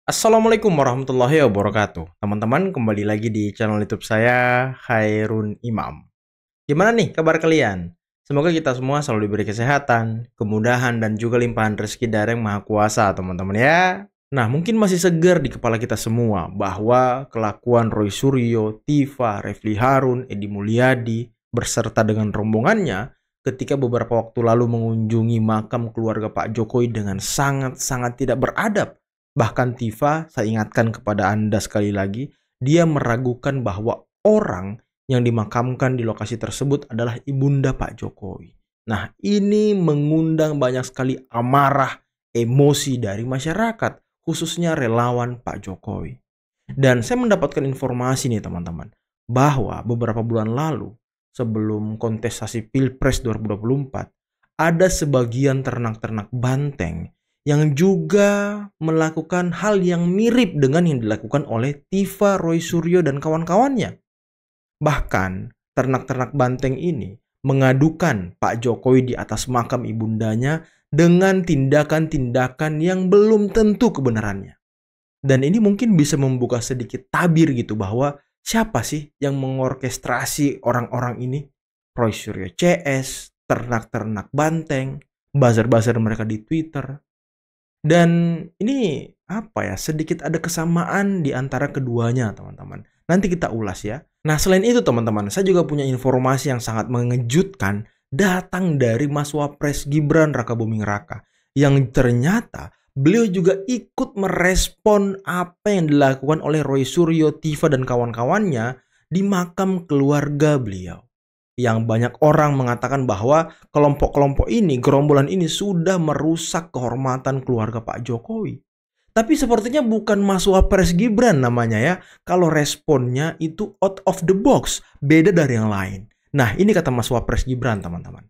Assalamualaikum warahmatullahi wabarakatuh. Teman-teman, kembali lagi di channel YouTube saya, Khairun Imam. Gimana nih kabar kalian? Semoga kita semua selalu diberi kesehatan, kemudahan, dan juga limpahan rezeki dari Yang Maha Kuasa, teman-teman ya. Nah, mungkin masih segar di kepala kita semua bahwa kelakuan Roy Suryo, Tifa, Refli Harun, Edi Mulyadi, berserta dengan rombongannya ketika beberapa waktu lalu mengunjungi makam keluarga Pak Jokowi dengan sangat-sangat tidak beradab. Bahkan Tifa, saya ingatkan kepada Anda sekali lagi, dia meragukan bahwa orang yang dimakamkan di lokasi tersebut adalah ibunda Pak Jokowi. Nah, ini mengundang banyak sekali amarah, emosi dari masyarakat, khususnya relawan Pak Jokowi. Dan saya mendapatkan informasi nih teman-teman, bahwa beberapa bulan lalu, sebelum kontestasi Pilpres 2024, ada sebagian ternak-ternak banteng yang juga melakukan hal yang mirip dengan yang dilakukan oleh Tifa, Roy Suryo, dan kawan-kawannya. Bahkan, ternak-ternak banteng ini mengadukan Pak Jokowi di atas makam ibundanya dengan tindakan-tindakan yang belum tentu kebenarannya. Dan ini mungkin bisa membuka sedikit tabir gitu bahwa siapa sih yang mengorkestrasi orang-orang ini? Roy Suryo CS, ternak-ternak banteng, buzzer-buzzer mereka di Twitter. Dan ini apa ya, sedikit ada kesamaan di antara keduanya teman-teman. Nanti kita ulas ya. Nah selain itu teman-teman, saya juga punya informasi yang sangat mengejutkan datang dari Mas Wapres Gibran Rakabuming Raka. Yang ternyata beliau juga ikut merespon apa yang dilakukan oleh Roy Suryo, Tifa, dan kawan-kawannya di makam keluarga beliau. Yang banyak orang mengatakan bahwa kelompok-kelompok ini, gerombolan ini sudah merusak kehormatan keluarga Pak Jokowi. Tapi sepertinya bukan Mas Wapres Gibran namanya ya. Kalau responnya itu out of the box, beda dari yang lain. Nah ini kata Mas Wapres Gibran teman-teman.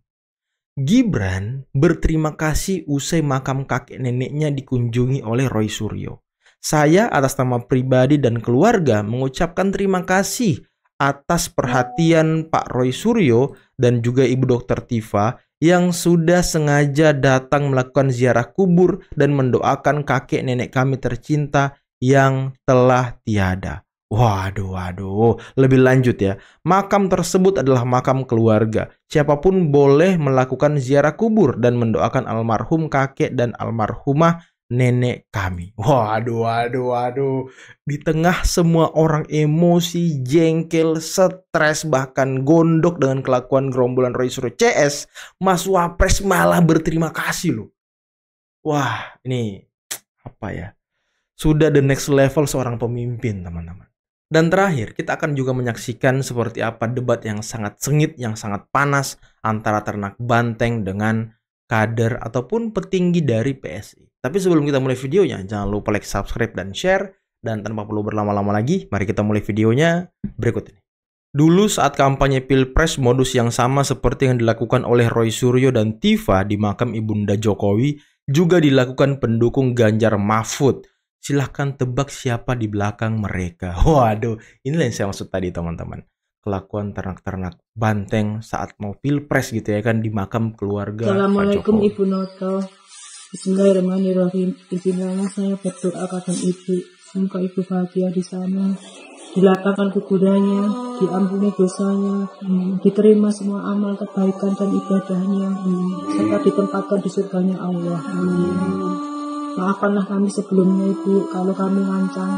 Gibran berterima kasih usai makam kakek neneknya dikunjungi oleh Roy Suryo. Saya atas nama pribadi dan keluarga mengucapkan terima kasih atas perhatian Pak Roy Suryo dan juga Ibu Dr. Tifa yang sudah sengaja datang melakukan ziarah kubur dan mendoakan kakek nenek kami tercinta yang telah tiada. Waduh, lebih lanjut ya. Makam tersebut adalah makam keluarga. Siapapun boleh melakukan ziarah kubur dan mendoakan almarhum kakek dan almarhumah nenek kami. Waduh. Di tengah semua orang emosi, jengkel, stres, bahkan gondok dengan kelakuan gerombolan Roy Suryo CS, Mas Wapres malah berterima kasih loh. Wah, ini apa ya? Sudah the next level seorang pemimpin, teman-teman. Dan terakhir, kita akan juga menyaksikan seperti apa debat yang sangat sengit, yang sangat panas antara ternak banteng dengan kader ataupun petinggi dari PSI. Tapi sebelum kita mulai videonya, jangan lupa like, subscribe, dan share. Dan tanpa perlu berlama-lama lagi, mari kita mulai videonya berikut ini. Dulu saat kampanye Pilpres, modus yang sama seperti yang dilakukan oleh Roy Suryo dan Tifa di makam Ibunda Jokowi juga dilakukan pendukung Ganjar Mahfud. Silahkan tebak siapa di belakang mereka. Waduh, inilah yang saya maksud tadi teman-teman. Kelakuan ternak-ternak banteng saat mau Pilpres gitu ya kan di makam keluarga Pak Jokowi. Assalamualaikum Ibu Noto. Bismillahirrahmanirrahim. Izinkanlah saya berdoa pada Ibu. Semoga Ibu bahagia di sana. Dilapangkan kuburannya, diampuni dosanya, diterima semua amal kebaikan dan ibadahnya, serta ditempatkan di surganya Allah. Maafkanlah kami sebelumnya Ibu kalau kami lancang.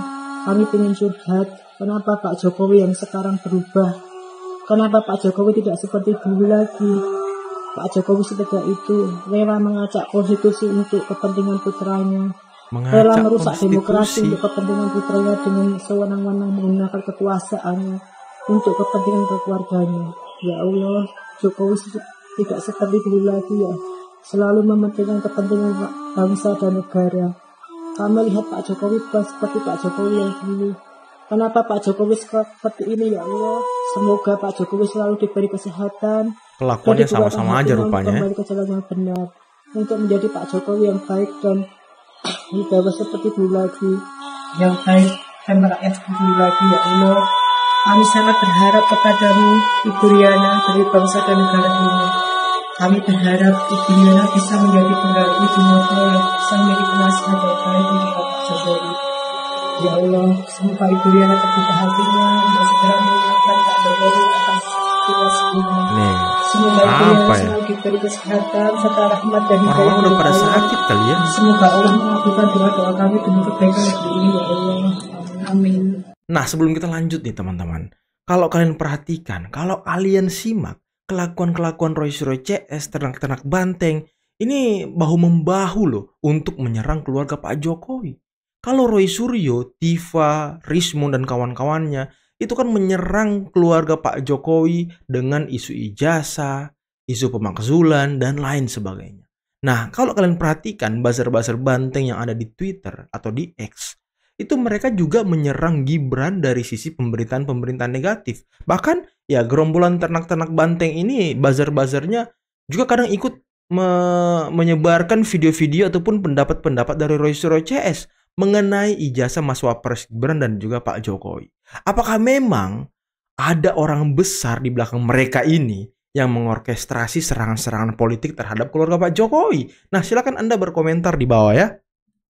Kami ingin curhat. Kenapa Pak Jokowi yang sekarang berubah? Kenapa Pak Jokowi tidak seperti dulu lagi? Pak Jokowi setelah itu rela mengacak konstitusi untuk kepentingan putranya. Rela merusak demokrasi untuk kepentingan putranya dengan sewenang-wenang menggunakan kekuasaannya untuk kepentingan keluarganya. Ya Allah, Jokowi tidak seperti dulu lagi ya. Selalu mementingkan kepentingan bangsa dan negara. Kami lihat Pak Jokowi bukan seperti Pak Jokowi yang dulu. Kenapa Pak Jokowi seperti ini ya Allah? Semoga Pak Jokowi selalu diberi kesehatan. Kelakuannya sama-sama aja rupanya. Kembali ke jalan yang benar. Untuk menjadi Pak Jokowi yang baik dan wibawa seperti dulu lagi. Yang baik dan rakyat seperti dulu lagi ya Allah. Kami sangat berharap kepadamu Ibu Riana dari bangsa dan negara ini. Kami berharap Ibu Riana bisa menjadi pengganti Ibu Noto yang bisa menjadi penasihat terbaik untuk Pak Jokowi. Ya Allah, semoga Ibu Riana terbuka hatinya untuk segera mengingatkan Pak Jokowi atas kewajiban. Nih, Semoga Ibu Riana apa ya? selalu diberi kesehatan serta rahmat dan hidayah Orang-orang udah dari pada Allah. sakit kali ya. Semoga Allah mengabulkan doa-doa kami demi kebaikan negeri ini ya Allah. Amin. Nah, sebelum kita lanjut nih teman-teman, kalau kalian perhatikan, kalau kalian simak kelakuan-kelakuan Roy Suryo CS, ternak-ternak banteng, ini bahu-membahu loh untuk menyerang keluarga Pak Jokowi. Kalau Roy Suryo, Tifa, Rismon, dan kawan-kawannya itu kan menyerang keluarga Pak Jokowi dengan isu ijazah, isu pemakzulan, dan lain sebagainya. Nah, kalau kalian perhatikan buzzer-buzzer banteng yang ada di Twitter atau di X, itu mereka juga menyerang Gibran dari sisi pemberitaan-pemberitaan negatif. Bahkan ya gerombolan ternak-ternak banteng ini buzzer-buzzernya juga kadang ikut menyebarkan video-video ataupun pendapat-pendapat dari Roy Suryo CS mengenai ijazah Mas Wapres Gibran dan juga Pak Jokowi. Apakah memang ada orang besar di belakang mereka ini yang mengorkestrasi serangan-serangan politik terhadap keluarga Pak Jokowi? Nah, silakan Anda berkomentar di bawah ya.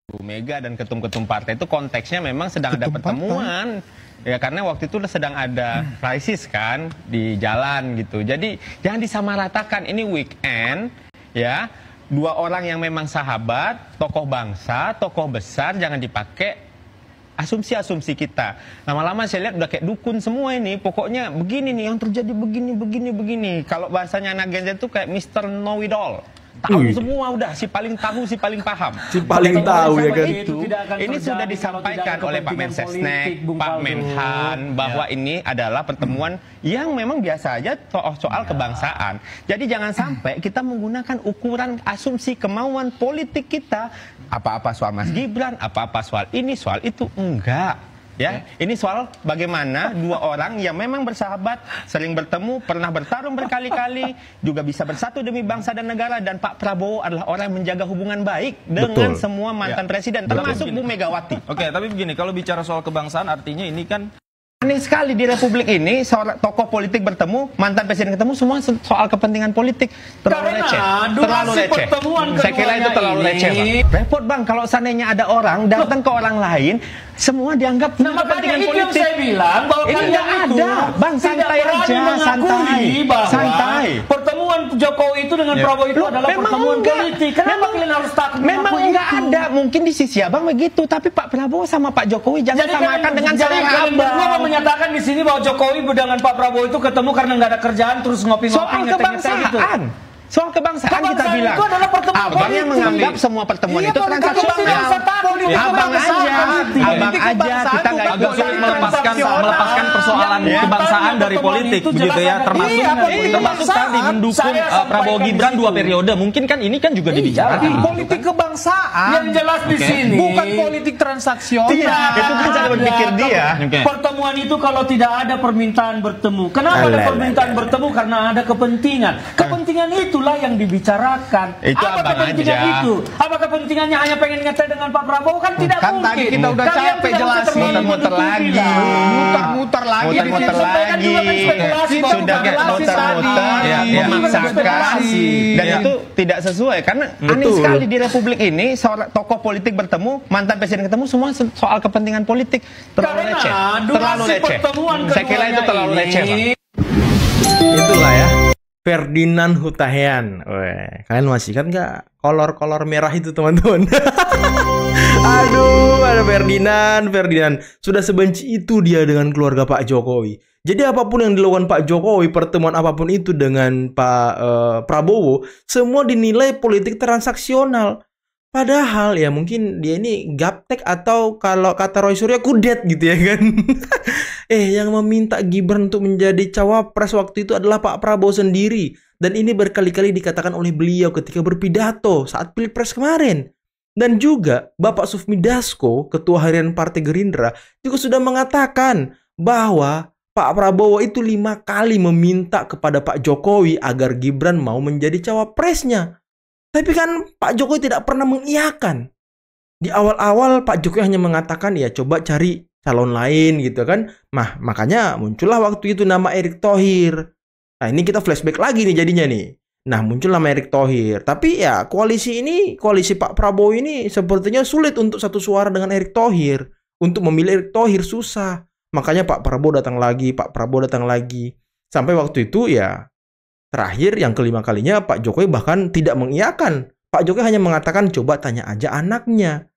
Bu Mega dan ketum-ketum partai itu konteksnya memang sedang ada pertemuan. Ya karena waktu itu sedang ada krisis kan di jalan gitu. Jadi jangan disamaratakan, ini weekend ya. Dua orang yang memang sahabat, tokoh bangsa, tokoh besar, jangan dipakai asumsi-asumsi kita. Lama-lama saya lihat udah kayak dukun semua ini. Pokoknya begini nih yang terjadi, begini. Kalau bahasanya anak Gen Z itu kayak Mr. Know It All. Tahu semua udah, si paling tahu, si paling paham. Si paling tahu ya kan. Ini sudah disampaikan oleh Pak Mensesnek, Pak Menhan bahwa ini adalah pertemuan yang memang biasa aja soal kebangsaan. Jadi jangan sampai kita menggunakan ukuran asumsi kemauan politik kita. Apa-apa soal Mas Gibran, apa-apa soal ini, soal itu, enggak. Ya, ini soal bagaimana dua orang yang memang bersahabat, sering bertemu, pernah bertarung berkali-kali, juga bisa bersatu demi bangsa dan negara. Dan Pak Prabowo adalah orang yang menjaga hubungan baik dengan semua mantan presiden, termasuk Bu Megawati. Oke, tapi begini, kalau bicara soal kebangsaan artinya ini kan Aneh sekali di Republik ini, seorang tokoh politik bertemu, mantan presiden ketemu, semua soal kepentingan politik. Terlalu receh. Terlalu receh. Saya kira itu terlalu receh, Bang. Repot, Bang, kalau seandainya ada orang datang ke orang lain, semua dianggap punya kepentingan politik. Saya bilang bahwa ini nggak ada, Bang, santai aja, santai. Pertemuan Jokowi itu dengan Prabowo itu adalah pertemuan politik. Kenapa kalian harus takut? Memang nggak ada, mungkin di sisi Abang begitu, tapi Pak Prabowo sama Pak Jokowi jangan samakan dengan selera Abang. Menyatakan di sini bahwa Jokowi dengan Pak Prabowo itu ketemu karena nggak ada kerjaan terus ngopi-ngopi soal kebangsaan. Soal kebangsaan kita bilang. Itu adalah pertemuan Abang yang menganggap semua pertemuan itu transaksional. Abang aja kita nggak agak sulit melepaskan persoalan kebangsaan dari politik begitu ya, termasuk tadi mendukung Prabowo Gibran 2 periode. Mungkin kan ini kan juga dibicarakan. Politik kebangsaan yang jelas di sini bukan politik transaksional. Itu kan cara berpikir dia. Pertemuan itu kalau tidak ada permintaan bertemu. Kenapa ada permintaan bertemu? Karena ada kepentingan. Kepentingan itulah yang dibicarakan. Itu apa kepentingan aja. itu? Apa kepentingannya hanya pengen ngetel dengan Pak Prabowo? Kan tidak mungkin. Tadi kita udah capek jelasin. Muter-muter lagi. Muter-muter lagi. Muter-muter lagi. Sudah kayak muter-muter, memaksakan. Dan itu tidak sesuai. Karena aneh sekali di Republik ini, seorang tokoh politik bertemu, mantan presiden ketemu, semua soal kepentingan politik. Terlalu receh. Terlalu receh. Saya kira itu terlalu receh, Pak. Itulah ya, Ferdinand Hutahian. Weh, kalian masih kan nggak kolor-kolor merah itu teman-teman? Aduh, ada Ferdinand. Sudah sebenci itu dia dengan keluarga Pak Jokowi. Jadi apapun yang dilakukan Pak Jokowi, pertemuan apapun itu dengan Pak Prabowo, semua dinilai politik transaksional. Padahal ya mungkin dia ini gaptek atau kalau kata Roy Suryo kudet gitu ya kan. Yang meminta Gibran untuk menjadi cawapres waktu itu adalah Pak Prabowo sendiri. Dan ini berkali-kali dikatakan oleh beliau ketika berpidato saat Pilpres kemarin. Dan juga Bapak Sufmi Dasko, Ketua Harian Partai Gerindra, juga sudah mengatakan bahwa Pak Prabowo itu 5 kali meminta kepada Pak Jokowi agar Gibran mau menjadi cawapresnya. Tapi kan Pak Jokowi tidak pernah mengiyakan. Di awal-awal Pak Jokowi hanya mengatakan ya coba cari calon lain gitu kan. Nah makanya muncullah waktu itu nama Erick Thohir. Nah ini kita flashback lagi nih jadinya nih. Nah muncul nama Erick Thohir. Tapi ya koalisi Pak Prabowo ini sepertinya sulit untuk satu suara dengan Erick Thohir. Untuk memilih Erick Thohir susah. Makanya Pak Prabowo datang lagi, Pak Prabowo datang lagi. Sampai waktu itu ya terakhir yang kelima kalinya Pak Jokowi bahkan tidak mengiyakan. Pak Jokowi hanya mengatakan coba tanya aja anaknya.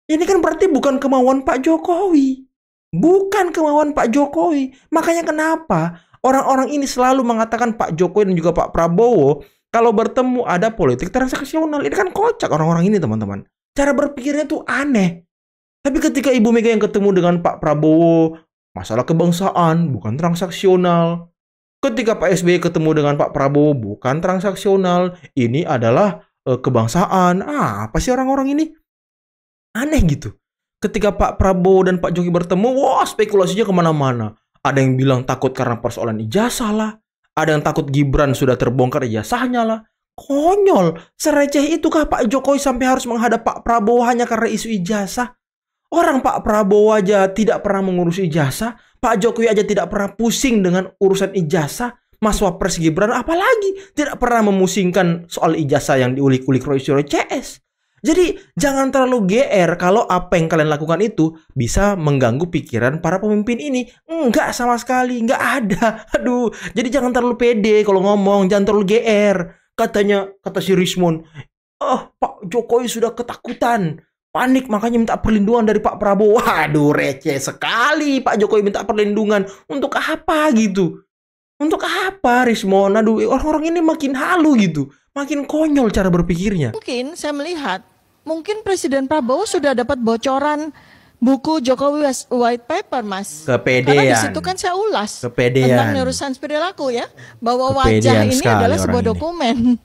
Ini kan berarti bukan kemauan Pak Jokowi. Bukan kemauan Pak Jokowi. Makanya kenapa orang-orang ini selalu mengatakan Pak Jokowi dan juga Pak Prabowo kalau bertemu ada politik transaksional. Ini kan kocak orang-orang ini, teman-teman. Cara berpikirnya tuh aneh. Tapi ketika Ibu Mega yang ketemu dengan Pak Prabowo, masalah kebangsaan bukan transaksional. Ketika Pak SBY ketemu dengan Pak Prabowo, bukan transaksional. Ini adalah kebangsaan. Apa sih orang-orang ini? Aneh gitu. Ketika Pak Prabowo dan Pak Jokowi bertemu, wah spekulasinya kemana-mana. Ada yang bilang takut karena persoalan ijazah lah. Ada yang takut Gibran sudah terbongkar ijazahnya lah. Konyol. Sereceh itukah Pak Jokowi sampai harus menghadap Pak Prabowo hanya karena isu ijazah? Orang Pak Prabowo aja tidak pernah mengurus ijazah. Pak Jokowi aja tidak pernah pusing dengan urusan ijazah. Mas Wapres Gibran apalagi tidak pernah memusingkan soal ijazah yang diulik-ulik Roy CS. Jadi jangan terlalu GR kalau apa yang kalian lakukan itu bisa mengganggu pikiran para pemimpin ini. Enggak sama sekali, enggak ada. Aduh, jadi jangan terlalu pede kalau ngomong, jangan terlalu GR. Kata si Rismon, Pak Jokowi sudah ketakutan, panik makanya minta perlindungan dari Pak Prabowo. Waduh, receh sekali Pak Jokowi minta perlindungan. Untuk apa gitu? Untuk apa Rismon? Aduh, orang-orang ini makin halu gitu. Makin konyol cara berpikirnya. Mungkin saya melihat, mungkin Presiden Prabowo sudah dapat bocoran buku Jokowi White Paper, Mas. Kepedean. Karena di situ kan saya ulas tentang neuroscience perilaku ya, bahwa wajah ini adalah sebuah dokumen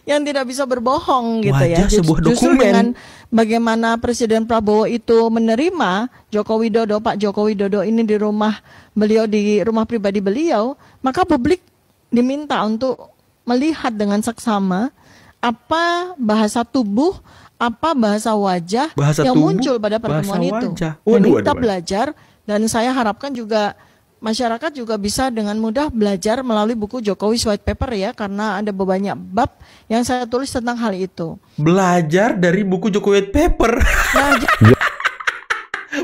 yang tidak bisa berbohong gitu ya. Justru dengan bagaimana Presiden Prabowo itu menerima Joko Widodo, Pak Joko Widodo ini di rumah beliau, di rumah pribadi beliau, maka publik diminta untuk melihat dengan seksama apa bahasa tubuh, apa bahasa wajah yang muncul pada pertemuan itu. Kita belajar, dan saya harapkan juga masyarakat juga bisa dengan mudah belajar melalui buku Jokowi White Paper ya, karena ada banyak bab yang saya tulis tentang hal itu. Belajar dari buku Jokowi White Paper.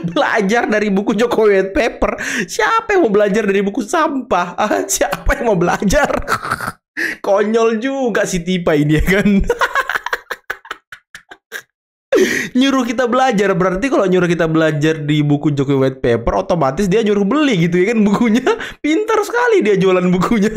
Belajar dari buku Jokowi White Paper. Siapa yang mau belajar dari buku sampah? Siapa yang mau belajar? Konyol juga si Tipa ini ya kan. Nyuruh kita belajar, berarti kalau nyuruh kita belajar di buku Jokowi White Paper, otomatis dia nyuruh beli gitu ya kan bukunya. Pintar sekali dia jualan bukunya.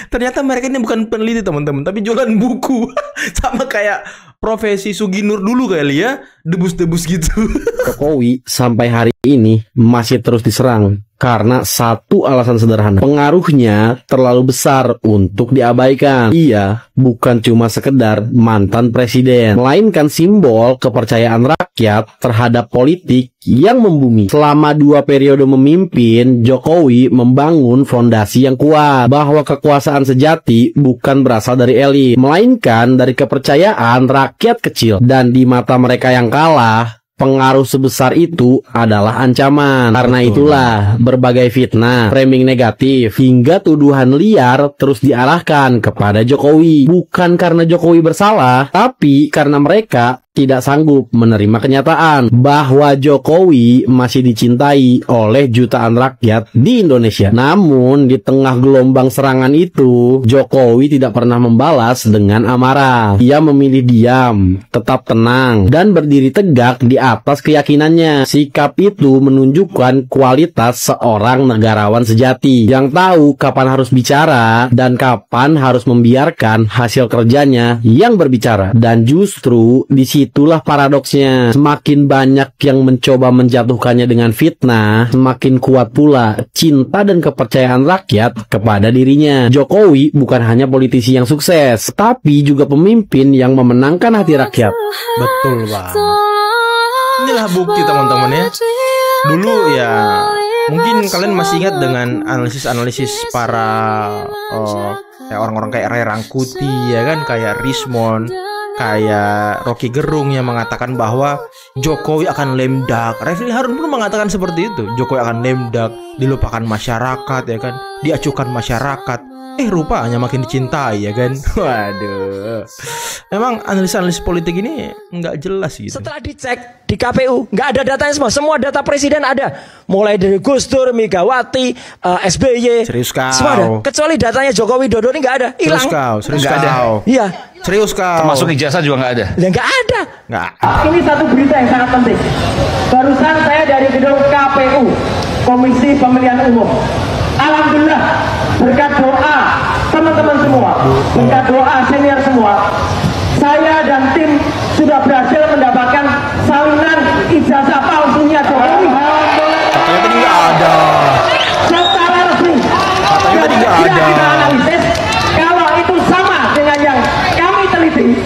Ternyata mereka ini bukan peneliti teman-teman, tapi jualan buku. Sama kayak profesi Suginur dulu kali ya, debus-debus gitu. Jokowi sampai hari ini masih terus diserang karena satu alasan sederhana. Pengaruhnya terlalu besar untuk diabaikan. Ia bukan cuma sekedar mantan presiden, melainkan simbol kepercayaan rakyat terhadap politik yang membumi. Selama 2 periode memimpin, Jokowi membangun fondasi yang kuat bahwa kekuasaan sejati bukan berasal dari elit, melainkan dari kepercayaan rakyat kecil. Dan di mata mereka yang kalah, pengaruh sebesar itu adalah ancaman. Karena itulah berbagai fitnah, framing negatif, hingga tuduhan liar terus diarahkan kepada Jokowi. Bukan karena Jokowi bersalah, tapi karena mereka tidak sanggup menerima kenyataan bahwa Jokowi masih dicintai oleh jutaan rakyat di Indonesia. Namun di tengah gelombang serangan itu, Jokowi tidak pernah membalas dengan amarah. Ia memilih diam, tetap tenang, dan berdiri tegak di atas keyakinannya. Sikap itu menunjukkan kualitas seorang negarawan sejati yang tahu kapan harus bicara dan kapan harus membiarkan hasil kerjanya yang berbicara. Dan justru disitulah paradoksnya. Semakin banyak yang mencoba menjatuhkannya dengan fitnah, semakin kuat pula cinta dan kepercayaan rakyat kepada dirinya. Jokowi bukan hanya politisi yang sukses, tapi juga pemimpin yang memenangkan hati rakyat. Betul banget. Inilah bukti teman-teman ya. Dulu ya, mungkin kalian masih ingat dengan analisis-analisis para kayak orang-orang kayak Ray Rangkuti ya kan, kayak Rismon, kayak Rocky Gerung yang mengatakan bahwa Jokowi akan lemdak. Refli Harun pun mengatakan seperti itu. Jokowi akan lemdak, dilupakan masyarakat ya kan, diacuhkan masyarakat. Rupanya makin dicintai ya kan. Waduh. Memang analis-analis politik ini nggak jelas gitu. Setelah dicek di KPU nggak ada datanya semua. Semua data presiden ada. Mulai dari Gus Dur, Megawati, SBY. Serius kau. Semua ada. Kecuali datanya Jokowi Dodo ini nggak ada. Hilang. Serius kau. Iya. Serius kau. Termasuk ijazah juga nggak ada. Ya nggak ada. Nggak. Ini satu berita yang sangat penting. Barusan saya dari gedung KPU, Komisi Pemilihan Umum. Alhamdulillah, berkat doa teman-teman semua, berkat doa senior semua, saya dan tim sudah berhasil mendapatkan salinan ijazah palsunya Jokowi. Katanya tadi nggak ada. Secara resmi. Katanya tadi nggak ada. Kita analisis, kalau itu sama dengan yang kami teliti,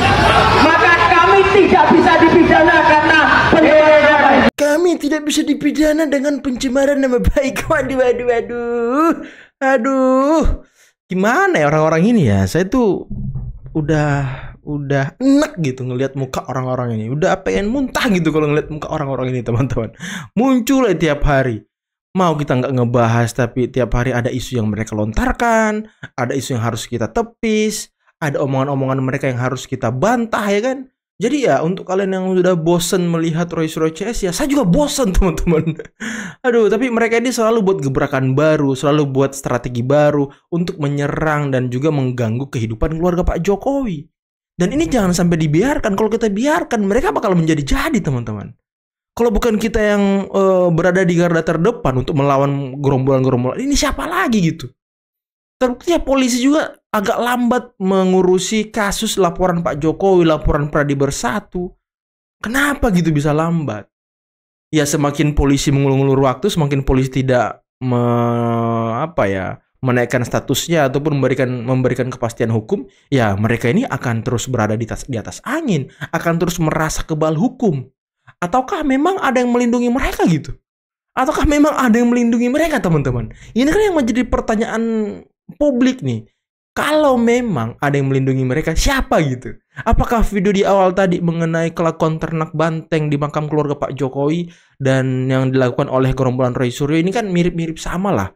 maka kami tidak bisa dipidana karena pencemaran nama baik. Kami tidak bisa dipidana dengan pencemaran nama baik. Aduh. Gimana ya orang-orang ini ya? Saya tuh udah enak gitu ngelihat muka orang-orang ini. Udah pengen muntah gitu kalau ngelihat muka orang-orang ini, teman-teman. Muncul tiap hari. Mau kita nggak ngebahas, tapi tiap hari ada isu yang mereka lontarkan, ada isu yang harus kita tepis, ada omongan-omongan mereka yang harus kita bantah ya kan. Jadi ya untuk kalian yang sudah bosen melihat Roy-Suryo CS, ya saya juga bosen teman-teman. Aduh, tapi mereka ini selalu buat gebrakan baru, selalu buat strategi baru untuk menyerang dan juga mengganggu kehidupan keluarga Pak Jokowi. Dan ini jangan sampai dibiarkan. Kalau kita biarkan, mereka bakal menjadi-jadi teman-teman. Kalau bukan kita yang berada di garda terdepan untuk melawan gerombolan-gerombolan, ini siapa lagi gitu? Terbukti polisi juga agak lambat mengurusi kasus laporan Pak Jokowi, laporan Pradi Bersatu. Kenapa gitu bisa lambat? Ya semakin polisi mengulur-ulur waktu, semakin polisi tidak menaikkan statusnya ataupun memberikan kepastian hukum, ya mereka ini akan terus berada di atas angin, akan terus merasa kebal hukum. Ataukah memang ada yang melindungi mereka gitu? Ataukah memang ada yang melindungi mereka, teman-teman? Ini kan yang menjadi pertanyaan publik nih. Kalau memang ada yang melindungi mereka, siapa gitu? Apakah video di awal tadi mengenai kelakuan ternak banteng di makam keluarga Pak Jokowi dan yang dilakukan oleh gerombolan Roy-Suryo ini kan mirip-mirip sama lah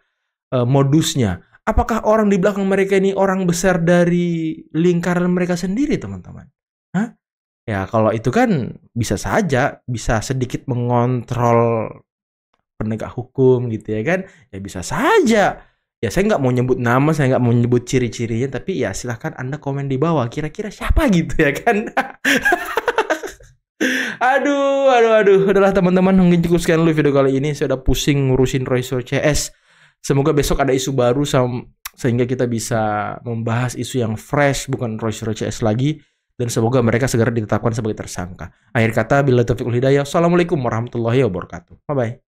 modusnya. Apakah orang di belakang mereka ini orang besar dari lingkaran mereka sendiri, teman-teman? Hah? Ya kalau itu kan bisa saja, bisa sedikit mengontrol penegak hukum gitu ya kan? Ya bisa saja. Ya saya nggak mau nyebut nama, saya nggak mau nyebut ciri-cirinya, tapi ya silahkan Anda komen di bawah. Kira-kira siapa gitu ya kan? Aduh. Udahlah teman-teman, mungkin cukup sekian dulu video kali ini. Saya udah pusing ngurusin Roy-Suryo CS. Semoga besok ada isu baru sehingga kita bisa membahas isu yang fresh, bukan Roy-Suryo CS lagi. Dan semoga mereka segera ditetapkan sebagai tersangka. Akhir kata, billahi taufiq wal hidayah. Assalamualaikum warahmatullahi wabarakatuh. Bye-bye.